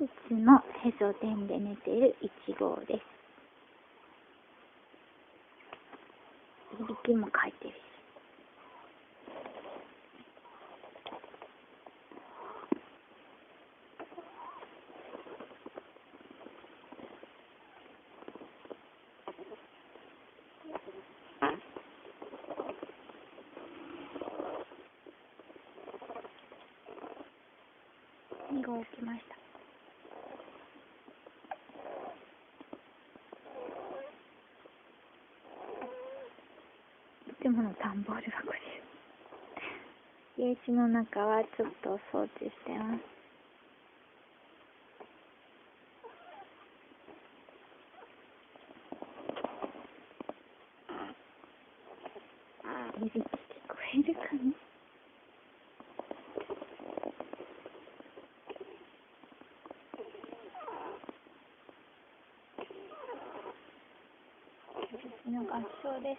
いつもへそ天で寝ている1号です。いびきもかいてるし。2号起きました。いつもの段ボール箱です。ケージの中はちょっとお掃除してます。いびき聞こえるかな。いびきの合唱です。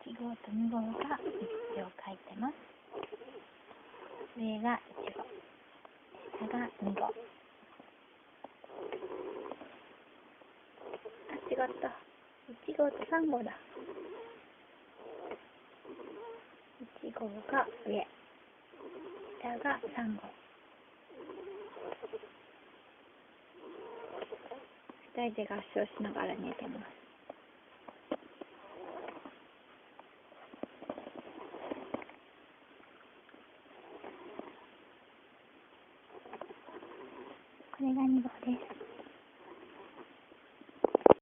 1号と2号が1を書いてます。上が1号、下が2号。違った。1号と3号だ。1号が上、下が3号。2人で合唱しながら寝てます。